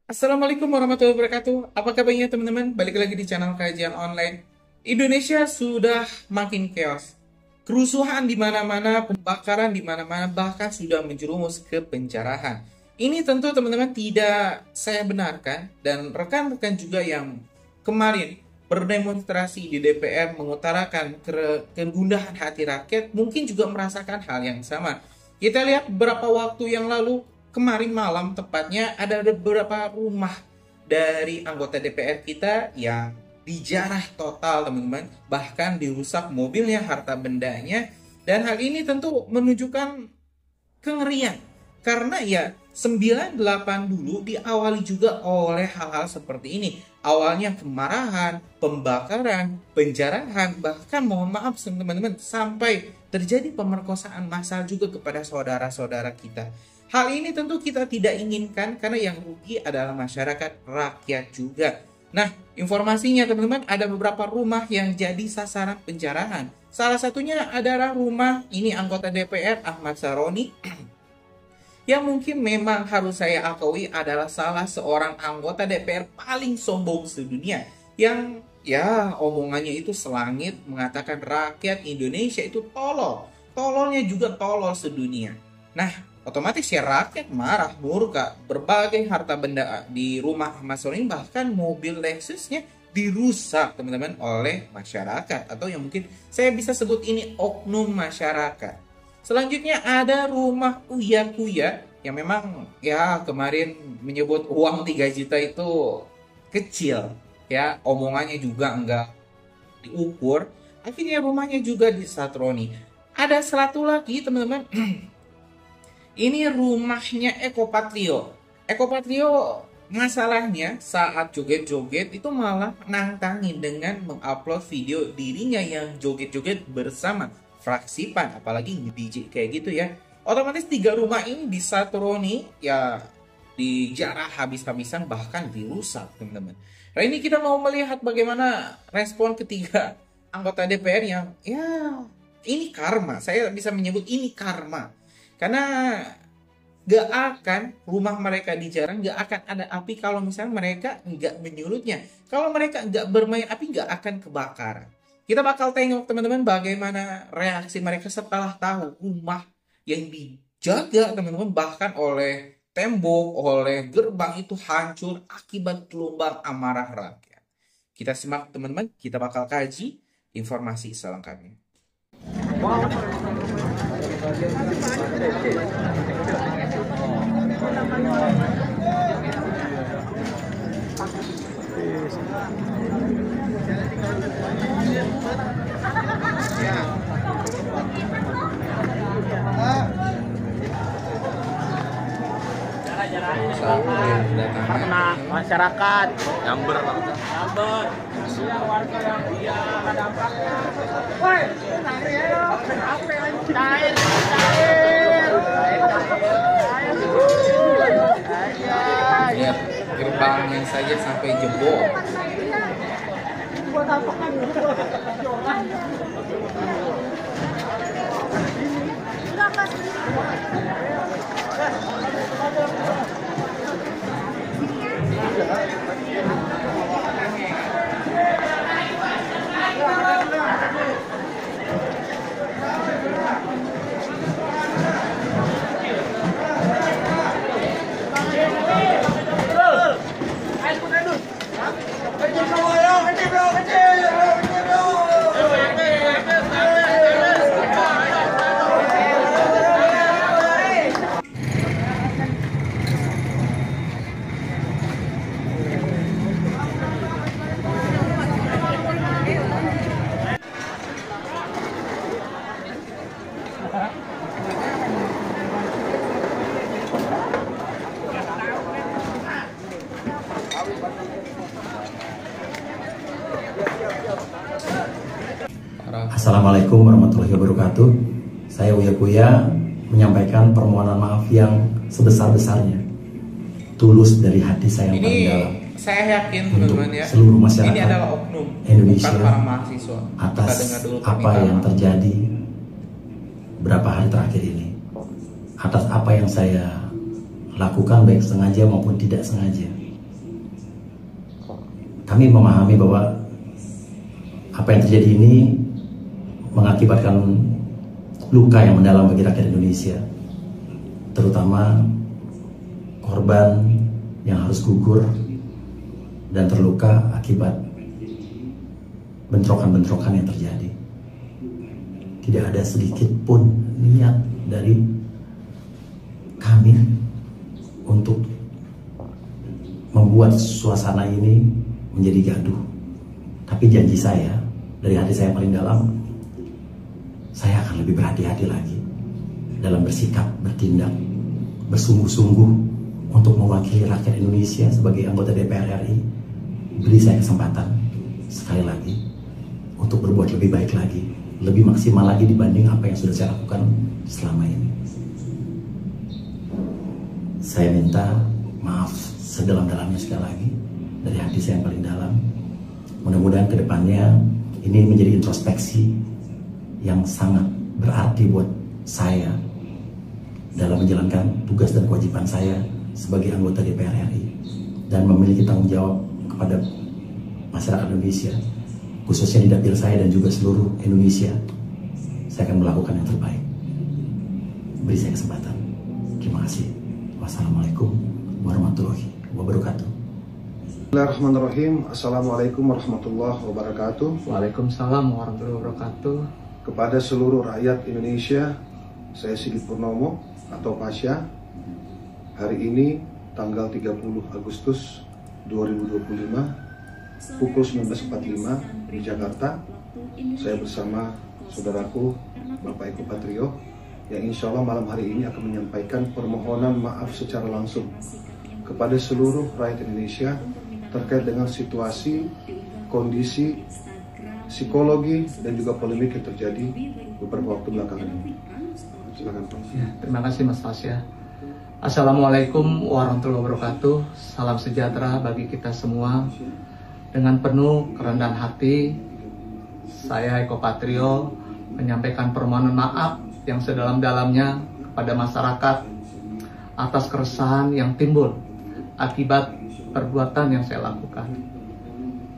Assalamualaikum warahmatullahi wabarakatuh. Apa kabarnya teman-teman? Balik lagi di channel kajian online. Indonesia sudah makin chaos. Kerusuhan di mana-mana, pembakaran di mana-mana, bahkan sudah menjerumus ke penjarahan. Ini tentu teman-teman tidak saya benarkan dan rekan-rekan juga yang kemarin berdemonstrasi di DPR mengutarakan kegundahan hati rakyat mungkin juga merasakan hal yang sama. Kita lihat beberapa waktu yang lalu, kemarin malam tepatnya, ada beberapa rumah dari anggota DPR kita yang dijarah total teman-teman, bahkan dirusak mobilnya, harta bendanya, dan hal ini tentu menunjukkan kengerian karena ya 98 dulu diawali juga oleh hal-hal seperti ini. Awalnya kemarahan, pembakaran, penjarahan, bahkan mohon maaf teman-teman sampai terjadi pemerkosaan massal juga kepada saudara-saudara kita. Hal ini tentu kita tidak inginkan karena yang rugi adalah masyarakat, rakyat juga. Nah, informasinya teman-teman, ada beberapa rumah yang jadi sasaran penjarahan. Salah satunya adalah rumah ini anggota DPR Ahmad Saroni yang mungkin memang harus saya akui adalah salah seorang anggota DPR paling sombong sedunia, yang ya omongannya itu selangit, mengatakan rakyat Indonesia itu tolol, tololnya juga tolol sedunia. Nah, otomatis ya rakyat marah, murka, berbagai harta benda di rumah Mas Sorin, bahkan mobil Lexusnya dirusak teman-teman oleh masyarakat, atau yang mungkin saya bisa sebut ini oknum masyarakat. Selanjutnya ada rumah Uya Kuya yang memang ya kemarin menyebut uang 3 juta itu kecil, ya omongannya juga enggak diukur. Akhirnya rumahnya juga disatroni. Ada satu lagi teman-teman, ini rumahnya Eko Patrio. Eko Patrio masalahnya saat joget-joget itu malah nantangin dengan mengupload video dirinya yang joget-joget bersama fraksi PAN, apalagi DJ kayak gitu ya. Otomatis 3 rumah ini disatroni, ya dijarah habis-habisan, bahkan dirusak teman-teman. Nah ini kita mau melihat bagaimana respon ketiga anggota DPR yang ya ini karma. Saya bisa menyebut ini karma. Karena gak akan rumah mereka dijarah, gak akan ada api kalau misalnya mereka nggak menyulutnya. Kalau mereka nggak bermain api, nggak akan kebakaran. Kita bakal tengok teman-teman bagaimana reaksi mereka setelah tahu rumah yang dijaga teman-teman bahkan oleh tembok, oleh gerbang itu hancur akibat gelombang amarah rakyat. Kita simak teman-teman, kita bakal kaji informasi selengkapnya. Karena masyarakat nyamber warga yang ada dampaknya. Woi, cair. Ya, gerbangnya saja sampai jebol. Buat apa kan? Assalamualaikum warahmatullahi wabarakatuh. Saya Uya Kuya menyampaikan permohonan maaf yang sebesar-besarnya, tulus dari hati saya yang paling dalam. Saya yakin untuk teman-teman ya, seluruh masyarakat ini adalah oknum Indonesia, bukan para mahasiswa. atas apa yang terjadi beberapa hari terakhir ini, atas apa yang saya lakukan baik sengaja maupun tidak sengaja. kami memahami bahwa apa yang terjadi ini mengakibatkan luka yang mendalam bagi rakyat Indonesia, terutama korban yang harus gugur dan terluka akibat bentrokan-bentrokan yang terjadi. Tidak ada sedikit pun niat dari kami untuk membuat suasana ini menjadi gaduh. Tapi janji saya, dari hati saya paling dalam, saya akan lebih berhati-hati lagi dalam bersikap, bertindak, bersungguh-sungguh untuk mewakili rakyat Indonesia sebagai anggota DPR RI. Beri saya kesempatan sekali lagi untuk berbuat lebih baik lagi, lebih maksimal lagi dibanding apa yang sudah saya lakukan selama ini. Saya minta maaf sedalam-dalamnya sekali lagi dari hati saya yang paling dalam. Mudah-mudahan kedepannya ini menjadi introspeksi yang sangat berarti buat saya dalam menjalankan tugas dan kewajiban saya sebagai anggota DPR RI dan memiliki tanggung jawab kepada masyarakat Indonesia, khususnya di dapil saya dan juga seluruh Indonesia. Saya akan melakukan yang terbaik. Beri saya kesempatan. Terima kasih. Wassalamualaikum warahmatullahi wabarakatuh. Bismillahirrahmanirrahim. Assalamualaikum warahmatullahi wabarakatuh. Waalaikumsalam warahmatullahi wabarakatuh. Kepada seluruh rakyat Indonesia, saya Sigit Purnomo atau Pasha. Hari ini tanggal 30 Agustus 2025 pukul 19.45 di Jakarta, saya bersama saudaraku Bapak Eko Patrio yang insya Allah malam hari ini akan menyampaikan permohonan maaf secara langsung kepada seluruh rakyat Indonesia terkait dengan situasi, kondisi, psikologi, dan juga polemik yang terjadi beberapa waktu belakangan ini. Silakan Pak. Ya, terima kasih Mas Fasya. Assalamualaikum warahmatullahi wabarakatuh. Salam sejahtera bagi kita semua. Dengan penuh kerendahan hati, saya Eko Patrio menyampaikan permohonan maaf yang sedalam-dalamnya kepada masyarakat atas keresahan yang timbul akibat perbuatan yang saya lakukan.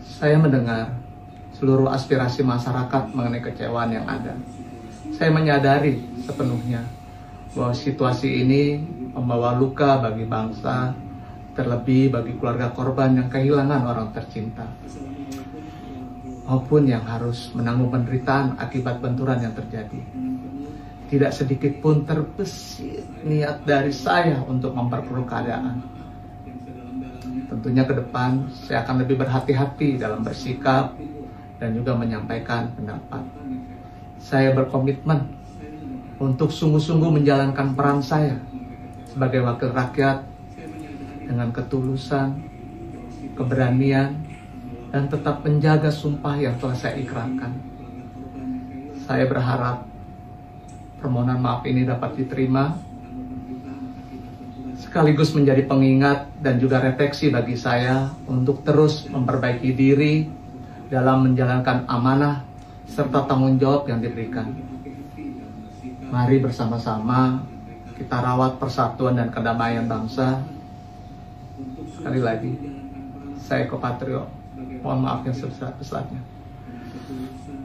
Saya mendengar seluruh aspirasi masyarakat mengenai kecewaan yang ada. Saya menyadari sepenuhnya bahwa situasi ini membawa luka bagi bangsa, terlebih bagi keluarga korban yang kehilangan orang tercinta, maupun yang harus menanggung penderitaan akibat benturan yang terjadi. Tidak sedikit pun terbesit niat dari saya untuk memperkeruh keadaan. Tentunya ke depan saya akan lebih berhati-hati dalam bersikap dan juga menyampaikan pendapat. Saya berkomitmen untuk sungguh-sungguh menjalankan peran saya sebagai wakil rakyat dengan ketulusan, keberanian, dan tetap menjaga sumpah yang telah saya ikrarkan. Saya berharap permohonan maaf ini dapat diterima sekaligus menjadi pengingat dan juga refleksi bagi saya untuk terus memperbaiki diri dalam menjalankan amanah serta tanggung jawab yang diberikan. Mari bersama-sama kita rawat persatuan dan kedamaian bangsa. Sekali lagi, saya Eko Patrio, mohon maaf yang sebesar-besarnya.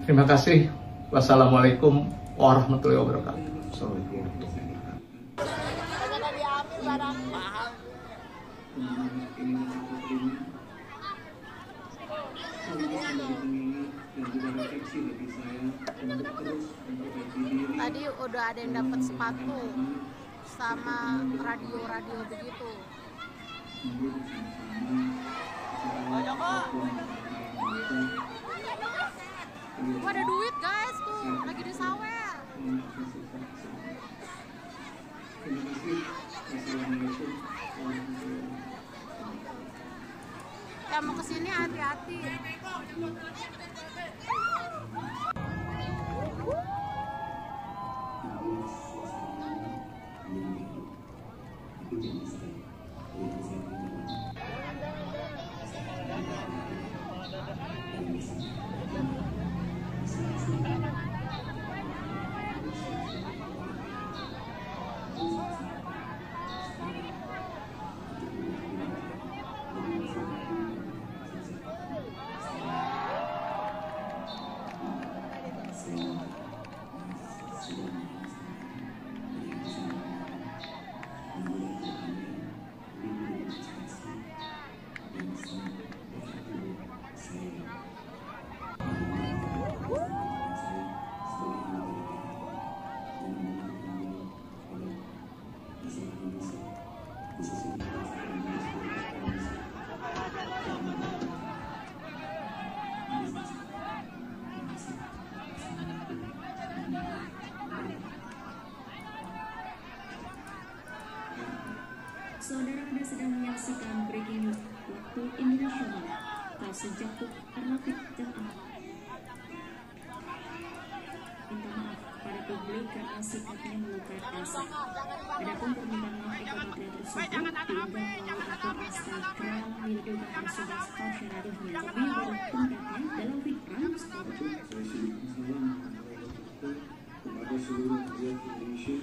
Terima kasih. Wassalamualaikum warahmatullahi wabarakatuh. Assalamualaikum warahmatullahi wabarakatuh. Tadi udah ada yang dapat sepatu sama radio-radio begitu. Wah, ada duit guys tuh, lagi disawer. Yang mau kesini hati-hati. sejatuh Rafiq dan Ahmad. Minta maaf kepada publik karena sikapnya melukai Elsa. Adapun permintaan maaf Eko Patrio tersebut diunggah melalui akun Instagram milik Duta Sudah Fashion Radio Hongkong yang bertempatnya dalam Fitran Sport. Kepada seluruh rakyat Indonesia,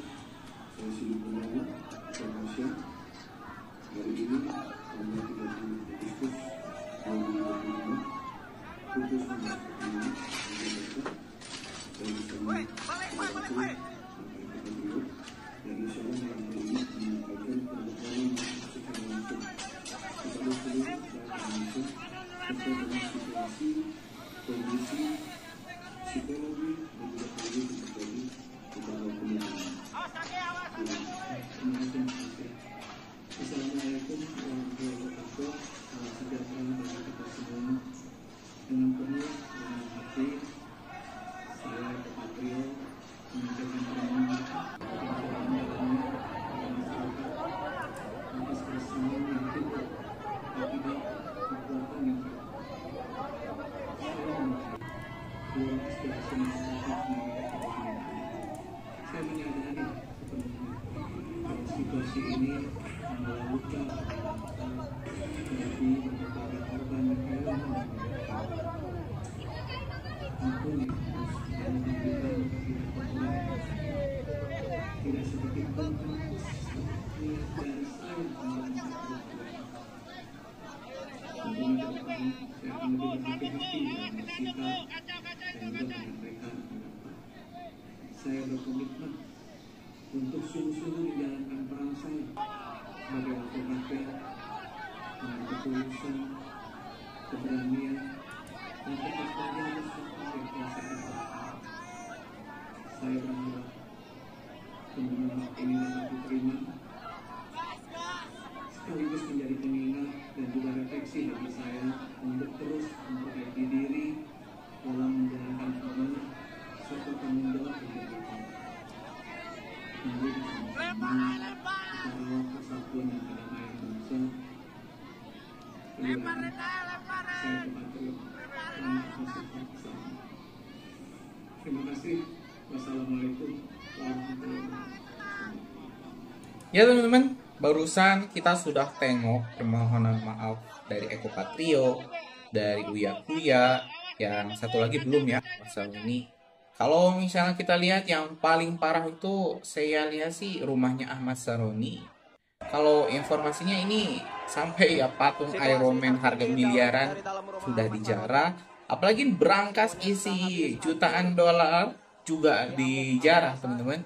saya Sidi Gunawan, Indonesia. Hari ini, tanggal 30 Agustus 2025, putus menjadi saya bersama yang insya Allah malam hari ini menyampaikan permohonan secara langsung kepada seluruh rakyat Indonesia terkait dengan situasi, kondisi, psikologi dan juga politik yang terjadi beberapa waktu yang lalu. Terima kasih. Assalamualaikum warahmatullahi wabarakatuh. Salam sejahtera bagi kita semua. Dengan penuh dengan hati, saya Eko Patrio menyampaikan permohonan atas keresahan yang timbul akibat perbuatan yang keluar aspirasi masyarakat saya menyadari sepenuhnya bahwa situasi ini membawa luka bagi berbagai korban yang kehilangan ampun yang harus kita memberikan tidak populer tidak sedikit pun niat dari saya untuk memperbaiki tentunya ke depan saya akan lebih berhati-hati dalam bersikap dan juga menyampaikan pendapat. Saya berkomitmen untuk sungguh-sungguh menjalankan peran saya sebagai wakil rakyat dengan ketulusan, keberanian, dan tetap menjaga sumpah yang telah saya ucapkan. Saya berharap permohonan maaf ini dapat diterima sekaligus menjadi pengingat dan juga refleksi bagi saya untuk terus memperbaiki diri dalam menjalankan amanah serta tanggung jawab yang diberikan. Mari bersama-sama kita rawat persatuan dan kedamaian bangsa. Saya Patrio. Terima kasih. Wassalamualaikum warahmatullahi wabarakatuh. Ya teman-teman, barusan kita sudah tengok permohonan maaf dari Eko Patrio, dari Uya Kuya, yang satu lagi belum ya, masalah ini. Kalau misalnya kita lihat yang paling parah itu, saya lihat sih rumahnya Ahmad Saroni. Kalau informasinya ini sampai ya patung Iron Man harga miliaran sudah dijarah, apalagi berangkas isi jutaan dolar juga dijarah teman-teman.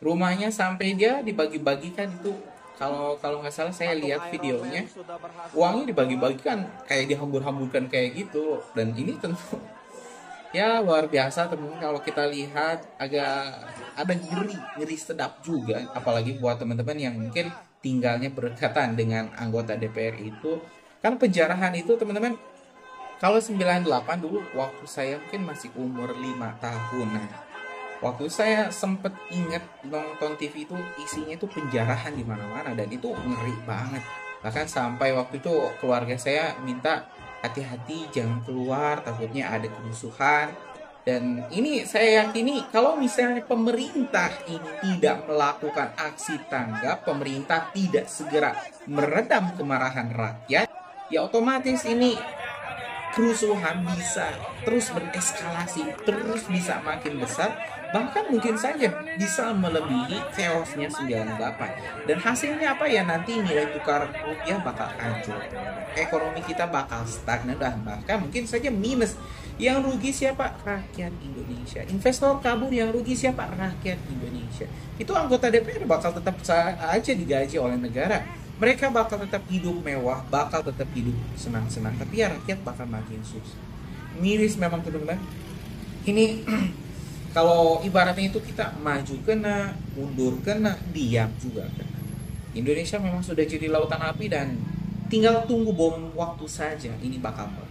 Rumahnya sampai dia dibagi-bagikan itu. Kalau nggak salah saya lihat videonya, uangnya dibagi-bagikan kayak dihambur-hamburkan kayak gitu. Dan ini tentu ya luar biasa teman-teman. Kalau kita lihat agak ada ngeri sedap juga, apalagi buat teman-teman yang mungkin tinggalnya berdekatan dengan anggota DPR itu. Kan penjarahan itu teman-teman, kalau 98 dulu waktu saya mungkin masih umur 5 tahun. Nah, waktu saya sempet inget nonton TV itu isinya itu penjarahan di mana-mana dan itu ngeri banget. Bahkan sampai waktu itu keluarga saya minta hati-hati jangan keluar, takutnya ada kerusuhan. Dan ini saya yakini kalau misalnya pemerintah ini tidak melakukan aksi tanggap, pemerintah tidak segera meredam kemarahan rakyat, ya otomatis ini kerusuhan bisa terus bereskalasi, terus bisa makin besar, bahkan mungkin saja bisa melebihi chaosnya 98. Dan hasilnya apa ya, nanti nilai tukar rupiah bakal hancur, ekonomi kita bakal stagnan, dan bahkan mungkin saja minus. Yang rugi siapa? Rakyat Indonesia. Investor kabur, yang rugi siapa? Rakyat Indonesia. Itu anggota DPR bakal tetap aja digaji oleh negara. Mereka bakal tetap hidup mewah, bakal tetap hidup senang-senang, tapi ya rakyat bakal makin susah. Miris memang teman-teman. Ini kalau ibaratnya itu kita maju kena, mundur kena, diam juga kena. Indonesia memang sudah jadi lautan api dan tinggal tunggu bom waktu saja ini bakal meledak.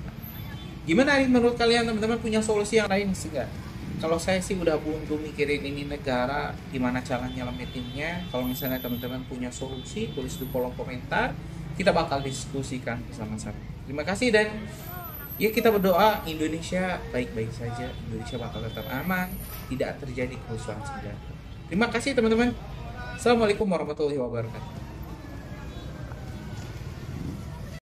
Gimana nih menurut kalian teman-teman, punya solusi yang lain sih nggak? Kalau saya sih udah buntu mikirin ini negara, gimana cara nyelamatinnya. Kalau misalnya teman-teman punya solusi, tulis di kolom komentar. Kita bakal diskusikan bersama-sama. Terima kasih dan Ya kita berdoa Indonesia baik-baik saja, Indonesia bakal tetap aman, tidak terjadi kerusuhan senjata. Terima kasih teman-teman. Assalamualaikum warahmatullahi wabarakatuh.